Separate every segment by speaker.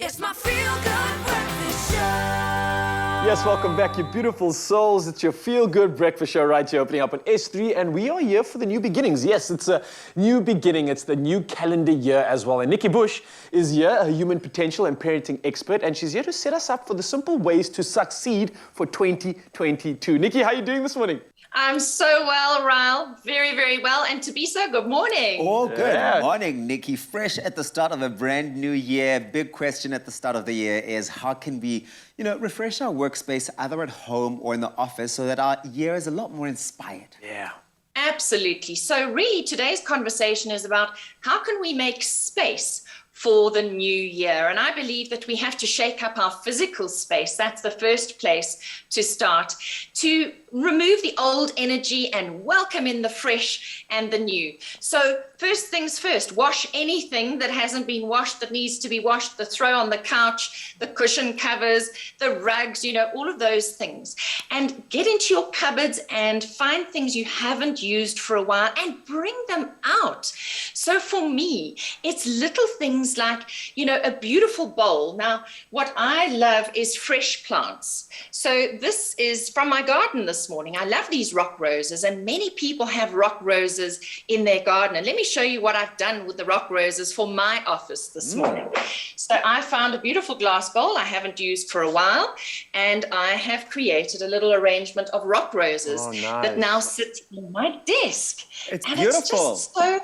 Speaker 1: It's my feel-good breakfast show.
Speaker 2: Yes, welcome back, you beautiful souls. It's your feel-good breakfast show right here, opening up on S3, and we are here for the new beginnings. Yes, it's a new beginning. It's the new calendar year as well. And Nikki Bush is here, a human potential and parenting expert, and she's here to set us up for the simple ways to succeed for 2022. Nikki, how are you doing this morning?
Speaker 3: I'm so well, Ryle. Very, very well. And Tabisa, good morning.
Speaker 4: Oh, good morning, Nikki. Fresh at the start of a brand new year. Big question at the start of the year is how can we, refresh our workspace either at home or in the office so that our year is a lot more inspired?
Speaker 2: Yeah.
Speaker 3: Absolutely. So really, today's conversation is about how can we make space for the new year. And I believe that we have to shake up our physical space. That's the first place to start, to remove the old energy and welcome in the fresh and the new. So first things first, wash anything that hasn't been washed, that needs to be washed, the throw on the couch, the cushion covers, the rugs, all of those things. And get into your cupboards and find things you haven't used for a while and bring them out. So for me, it's little things like, a beautiful bowl. Now, what I love is fresh plants. So this is from my garden this morning. I love these rock roses, and many people have rock roses in their garden. And let me show you what I've done with the rock roses for my office this morning. So I found a beautiful glass bowl I haven't used for a while, and I have created a little arrangement of rock roses that now sit on my desk.
Speaker 4: It's
Speaker 3: and
Speaker 4: beautiful.
Speaker 3: It's just so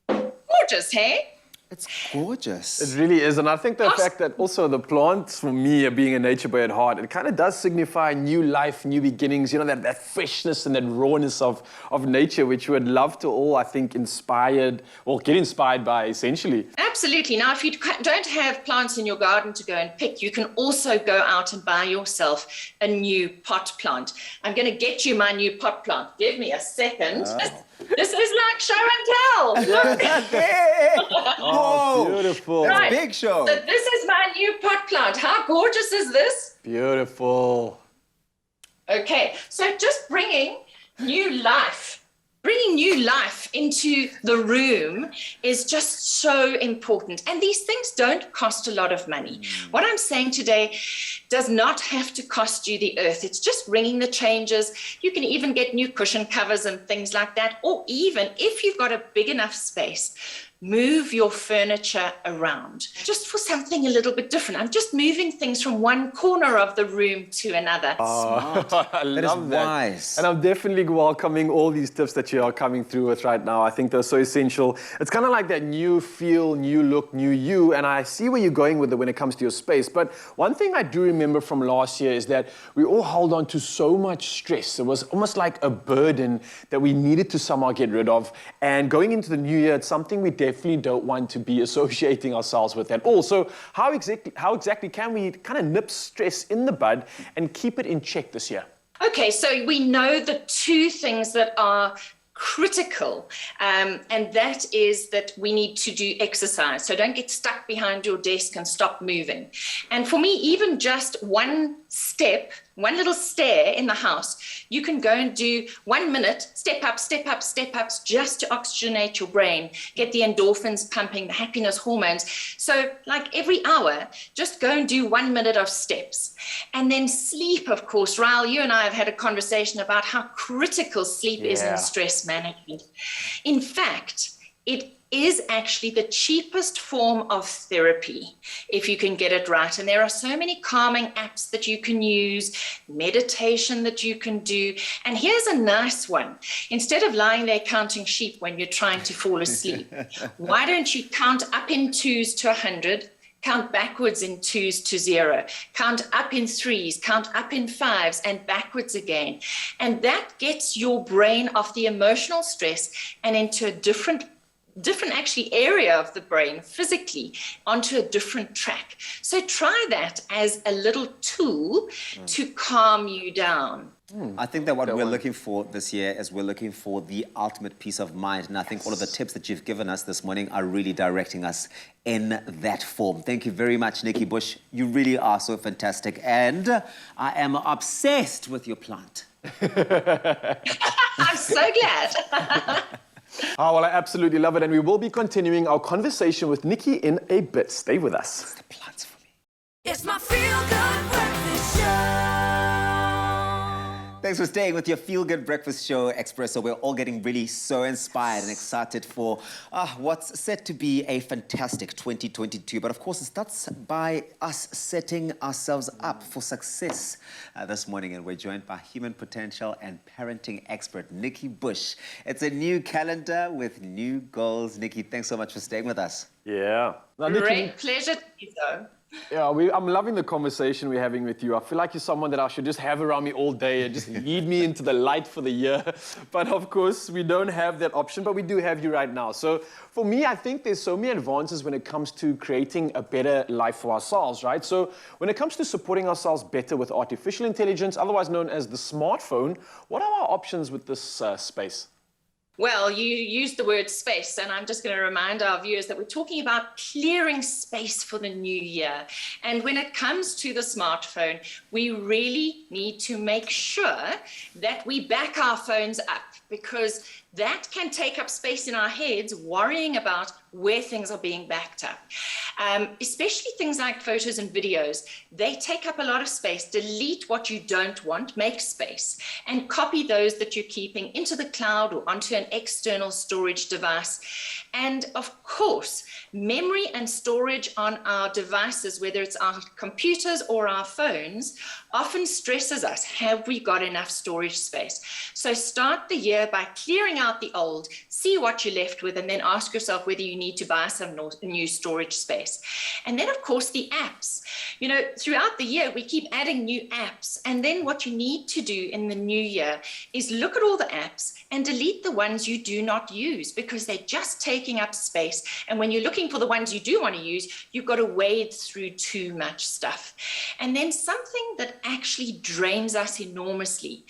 Speaker 3: gorgeous, hey?
Speaker 4: It's gorgeous.
Speaker 2: It really is, and I think the fact that also the plants, for me, being a nature boy at heart, it kind of does signify new life, new beginnings, that freshness and that rawness of nature, which we would love to all, I think, get inspired by, essentially.
Speaker 3: Absolutely. Now, if you don't have plants in your garden to go and pick, you can also go out and buy yourself a new pot plant. I'm going to get you my new pot plant. Give me a second.
Speaker 4: Oh.
Speaker 3: This is like show and tell.
Speaker 2: Oh, beautiful.
Speaker 3: Right.
Speaker 4: Big show.
Speaker 3: So this is my new pot plant. How gorgeous is this?
Speaker 2: Beautiful.
Speaker 3: Okay, so just bringing new life into the room is just so important. And these things don't cost a lot of money. What I'm saying today does not have to cost you the earth. It's just bringing the changes. You can even get new cushion covers and things like that. Or even if you've got a big enough space, move your furniture around just for something a little bit different. I'm just moving things from one corner of the room to another.
Speaker 2: Smart. I love that.
Speaker 4: Wise.
Speaker 2: And I'm definitely welcoming all these tips that you are coming through with right now. I think they're so essential. It's kind of like that new feel, new look, new you, and I see where you're going with it when it comes to your space. But one thing I do remember from last year is that we all held on to so much stress. It was almost like a burden that we needed to somehow get rid of. And going into the new year, it's something we definitely don't want to be associating ourselves with at all. So how exactly can we kind of nip stress in the bud and keep it in check this year?
Speaker 3: Okay, so we know the two things that are critical, and that is that we need to do exercise. So don't get stuck behind your desk and stop moving. And for me, even just one little stair in the house, you can go and do 1 minute, step ups, just to oxygenate your brain, get the endorphins pumping, the happiness hormones. So like every hour, just go and do 1 minute of steps. And then sleep, of course. Ryle, you and I have had a conversation about how critical sleep is in stress management. In fact, it is actually the cheapest form of therapy if you can get it right. And there are so many calming apps that you can use, meditation that you can do. And here's a nice one. Instead of lying there counting sheep when you're trying to fall asleep, why don't you count up in 2s to 100, count backwards in 2s to 0, count up in 3s, count up in 5s, and backwards again. And that gets your brain off the emotional stress and into a different actually area of the brain physically onto a different track. So try that as a little tool to calm you down.
Speaker 4: I think that what we're looking for this year is we're looking for the ultimate peace of mind. And I think all of the tips that you've given us this morning are really directing us in that form. Thank you very much, Nikki Bush. You really are so fantastic. And I am obsessed with your plant.
Speaker 3: I'm so glad.
Speaker 2: Oh, well, I absolutely love it. And we will be continuing our conversation with Nikki in a bit. Stay with us.
Speaker 4: The plant's for me. Thanks for staying with your feel-good breakfast show, Expresso. We're all getting really so inspired and excited for what's set to be a fantastic 2022. But of course, it starts by us setting ourselves up for success this morning. And we're joined by human potential and parenting expert, Nikki Bush. It's a new calendar with new goals. Nikki, thanks so much for staying with us.
Speaker 2: Yeah. Now, Nikki,
Speaker 3: Great pleasure to you, though.
Speaker 2: yeah, I'm loving the conversation we're having with you. I feel like you're someone that I should just have around me all day and just lead me into the light for the year. But of course, we don't have that option, but we do have you right now. So for me, I think there's so many advances when it comes to creating a better life for ourselves, right? So when it comes to supporting ourselves better with artificial intelligence, otherwise known as the smartphone, what are our options with this space?
Speaker 3: Well, you used the word space, and I'm just going to remind our viewers that we're talking about clearing space for the new year. And when it comes to the smartphone, we really need to make sure that we back our phones up, because that can take up space in our heads, worrying about where things are being backed up. Especially things like photos and videos. They take up a lot of space. Delete what you don't want, make space, and copy those that you're keeping into the cloud or onto an external storage device. And of course, memory and storage on our devices, whether it's our computers or our phones, often stresses us. Have we got enough storage space? So start the year by clearing out the old, see what you're left with, and then ask yourself whether you need to buy some new storage space. And then, of course, the apps. You know, throughout the year, we keep adding new apps. And then what you need to do in the new year is look at all the apps and delete the ones you do not use, because they're just taking up space. And when you're looking for the ones you do want to use, you've got to wade through too much stuff. And then something that actually drains us enormously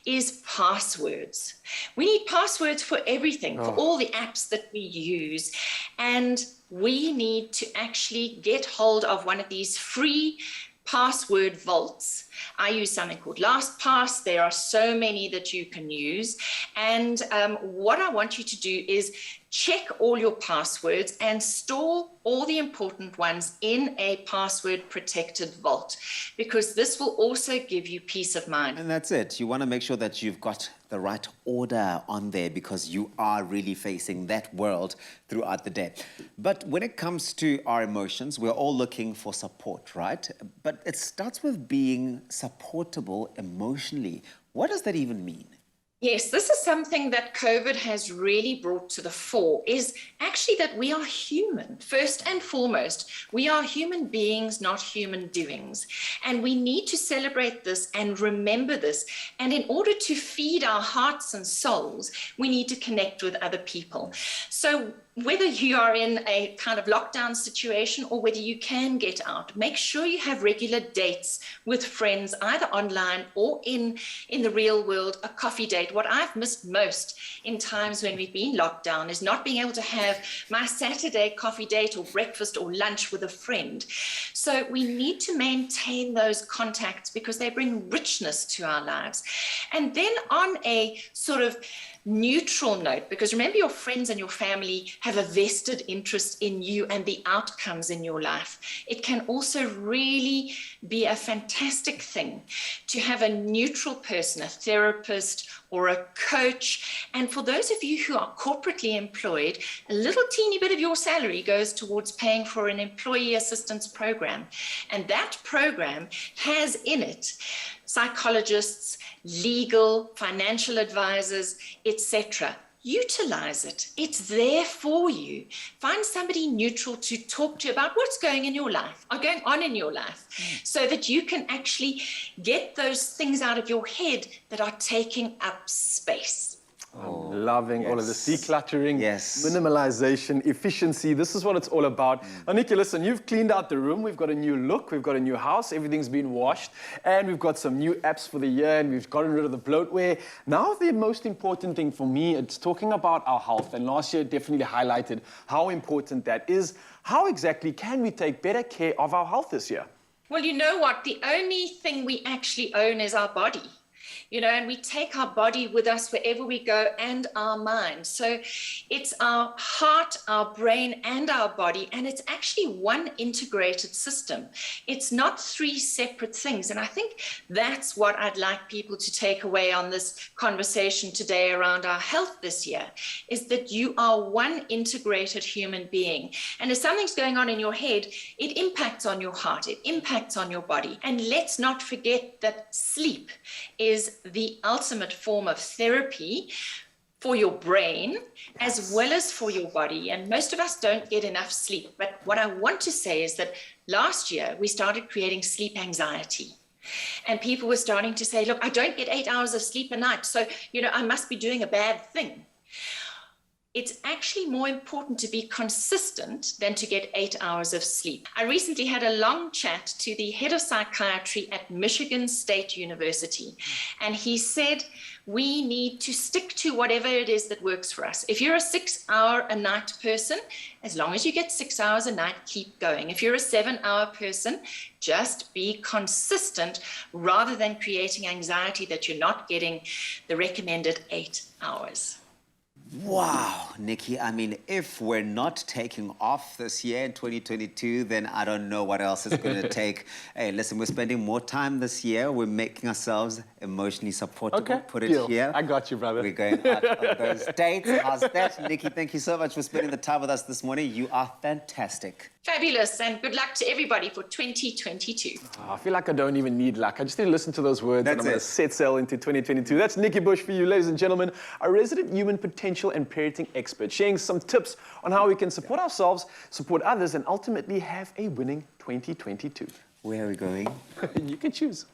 Speaker 3: is passwords. We need passwords for everything, for all the apps that we use. And we need to actually get hold of one of these free password vaults. I use something called LastPass. There are so many that you can use. And what I want you to do is check all your passwords and store all the important ones in a password protected vault, because this will also give you peace of mind.
Speaker 4: And that's it. You want to make sure that you've got the right order on there, because you are really facing that world throughout the day. But when it comes to our emotions, we're all looking for support, right? But it starts with being supportable emotionally. What does that even mean?
Speaker 3: Yes, this is something that COVID has really brought to the fore, is actually that we are human. First and foremost, we are human beings, not human doings. And we need to celebrate this and remember this. And in order to feed our hearts and souls, we need to connect with other people. So whether you are in a kind of lockdown situation or whether you can get out, make sure you have regular dates with friends, either online or in the real world, a coffee date. What I've missed most in times when we've been locked down is not being able to have my Saturday coffee date or breakfast or lunch with a friend. So we need to maintain those contacts, because they bring richness to our lives. And then on a sort of neutral note, because remember, your friends and your family have a vested interest in you and the outcomes in your life. It can also really be a fantastic thing to have a neutral person, a therapist or a coach. And for those of you who are corporately employed, a little teeny bit of your salary goes towards paying for an employee assistance program. And that program has in it psychologists, legal, financial advisors, etc. Utilize it. It's there for you. Find somebody neutral to talk to about what's going in your life or going on in your life, so that you can actually get those things out of your head that are taking up space.
Speaker 2: I'm loving all of this decluttering,
Speaker 4: Yes.
Speaker 2: minimalization, efficiency. This is what it's all about. Now, Nikki, listen, you've cleaned out the room. We've got a new look. We've got a new house. Everything's been washed. And we've got some new apps for the year. And we've gotten rid of the bloatware. Now, the most important thing for me, it's talking about our health. And last year definitely highlighted how important that is. How exactly can we take better care of our health this year?
Speaker 3: Well, you know what? The only thing we actually own is our body. You know, and we take our body with us wherever we go, and our mind. So it's our heart, our brain, and our body, and it's actually one integrated system. It's not three separate things. And I think that's what I'd like people to take away on this conversation today around our health this year, is that you are one integrated human being. And if something's going on in your head, it impacts on your heart, it impacts on your body. And let's not forget that sleep is the ultimate form of therapy for your brain as well as for your body. And most of us don't get enough sleep. But what I want to say is that last year we started creating sleep anxiety. And people were starting to say, look, I don't get 8 hours of sleep a night, so, I must be doing a bad thing. It's actually more important to be consistent than to get 8 hours of sleep. I recently had a long chat to the head of psychiatry at Michigan State University, and he said, we need to stick to whatever it is that works for us. If you're a 6 hour a night person, as long as you get 6 hours a night, keep going. If you're a 7 hour person, just be consistent rather than creating anxiety that you're not getting the recommended 8 hours.
Speaker 4: Wow, Nikki, I mean, if we're not taking off this year in 2022, then I don't know what else it's going to take. Hey, listen, we're spending more time this year. We're making ourselves emotionally supportable.
Speaker 2: Okay,
Speaker 4: Put it
Speaker 2: deal.
Speaker 4: here.
Speaker 2: I got you, brother.
Speaker 4: We're going out on those dates. How's that? Nikki, thank you so much for spending the time with us this morning. You are fantastic.
Speaker 3: Fabulous, and good luck to everybody for 2022.
Speaker 2: I feel like I don't even need luck. I just need to listen to those words
Speaker 4: That's
Speaker 2: and I'm going
Speaker 4: it.
Speaker 2: to set sail into 2022. That's Nikki Bush for you, ladies and gentlemen, a resident human potential and parenting expert, sharing some tips on how we can support ourselves, support others, and ultimately have a winning 2022.
Speaker 4: Where are we going?
Speaker 2: You can choose.